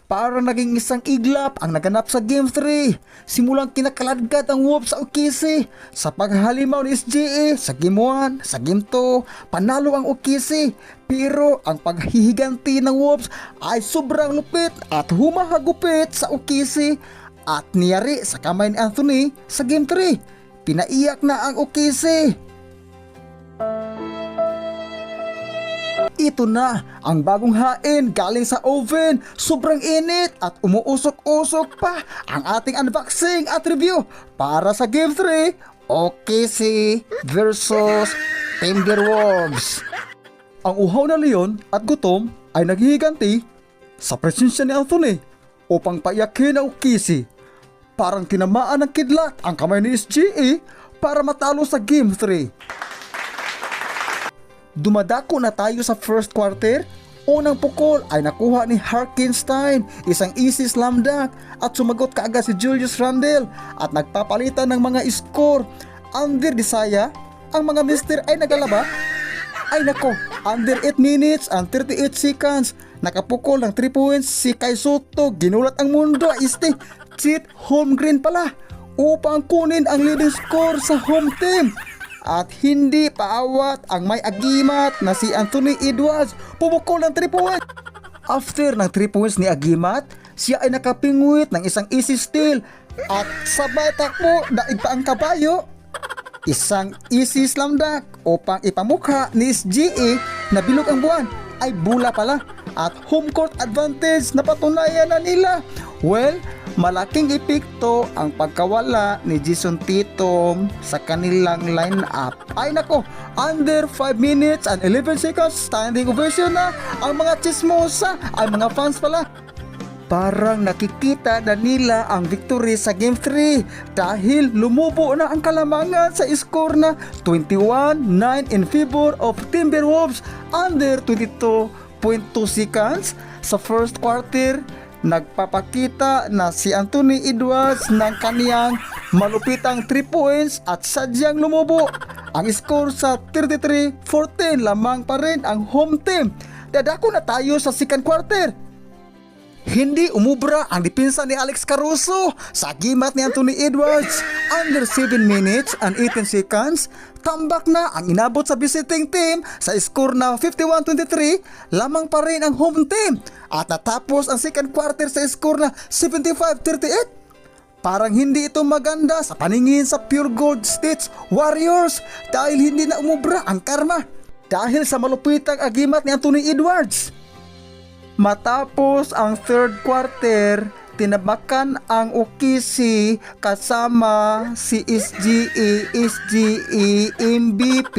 Para naging isang iglap ang naganap sa Game 3. Simulang kinakaladkad ang Wolves sa OKC. Sa paghalimaw ni SGA sa Game 1, sa Game 2, panalo ang OKC. Pero ang paghihiganti ng Wolves ay sobrang lupit at humahagupit sa OKC. At niyari sa kamay ni Anthony sa Game 3. Pinaiyak na ang OKC. Ito na ang bagong hain galing sa oven. Sobrang init at umuusok-usok pa ang ating unboxing at review para sa Game 3, OKC versus Timberwolves. Ang uhaw na leon at gutom ay naghihiganti sa presensya ni Anthony upang paiyakin ang OKC. Parang tinamaan ng kidlat ang kamay ni SGA para matalo sa Game 3. Dumadako na tayo sa first quarter. Unang pukol ay nakuha ni Hartenstein, isang easy slam dunk, at sumagot kaagad si Julius Randle at nagpapalitan ng mga score. Under Desaya, ang mga mister ay nagalaba. Ay nako, under 8 minutes and 38 seconds, nakapukol ng 3 points si Kai Soto. Ginulat ang mundo, Chet Holmgren pala upang kunin ang leading score sa home team. At hindi paawat ang may agimat na si Anthony Edwards, pumukol ng 3 points. After ng 3 points ni Agimat, siya ay nakapingwit ng isang easy steal at sabay takbo daig pa ang kabayo. Isang easy slam dunk upang ipamukha ni SGA na bilog ang buwan ay bula pala at home court advantage na patunayan na nila. Well, malaking epekto ang pagkawala ni Jason Tatum sa kanilang lineup. Ay nako, under 5 minutes and 11 seconds, standing ovation na ang mga chismosa, ang mga fans pala. Parang nakikita na nila ang victory sa Game 3 dahil lumubo na ang kalamangan sa score na 21-9 in favor of Timberwolves under 22.2 seconds sa first quarter. Nagpapakita na si Anthony Edwards ng kaniyang malupitang 3 points at sadyang lumubo. Ang score sa 33-14, lamang pa rin ang home team. Dadako na tayo sa second quarter. Hindi umubra ang depensa ni Alex Caruso sa agimat ni Anthony Edwards. Under 7 minutes and 18 seconds, tambak na ang inabot sa visiting team sa score na 51-23, lamang pa rin ang home team. At natapos ang second quarter sa score na 75-38. Parang hindi ito maganda sa paningin sa Pure Gold State Warriors dahil hindi na umubra ang karma dahil sa malupitang agimat ni Anthony Edwards. Matapos ang third quarter, tinabakan ang OKC kasama si SGA MVP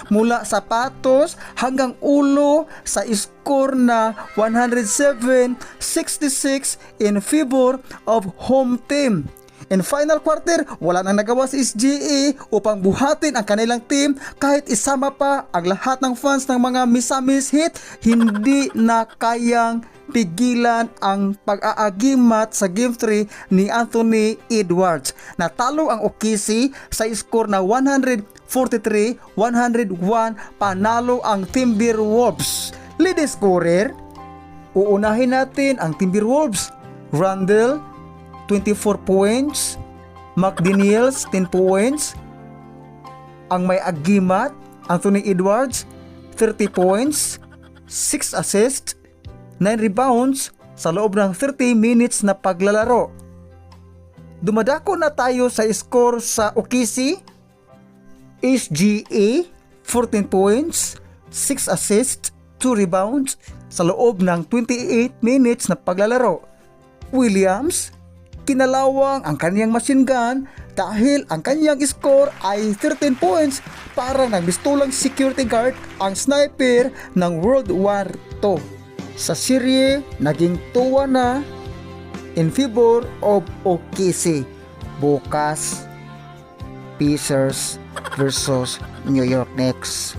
mula sapatos hanggang ulo sa score na 107-66 in favor of home team. In final quarter, wala nang nagawa si SGA upang buhatin ang kanilang team kahit isama pa ang lahat ng fans ng mga Misamis Heat. Hindi na kayang pigilan ang pag-aagimat sa Game 3 ni Anthony Edwards. Natalo ang OKC sa score na 143-101, panalo ang Timberwolves. Leading scorer, uunahin natin ang Timberwolves. Randle 24 points, McDaniels 10 points, ang may agimat Anthony Edwards 30 points, 6 assists, 9 rebounds sa loob ng 30 minutes na paglalaro. Dumadako na tayo sa score sa OKC. SGA 14 points, 6 assists, 2 rebounds sa loob ng 28 minutes na paglalaro. Williams, kinalawang ang kaniyang machine gun dahil ang kaniyang score ay 13 points para nagbistulang security guard ang sniper ng World War II. Sa serye, naging 2 na in favor of OKC. Bukas, Pacers versus New York Knicks.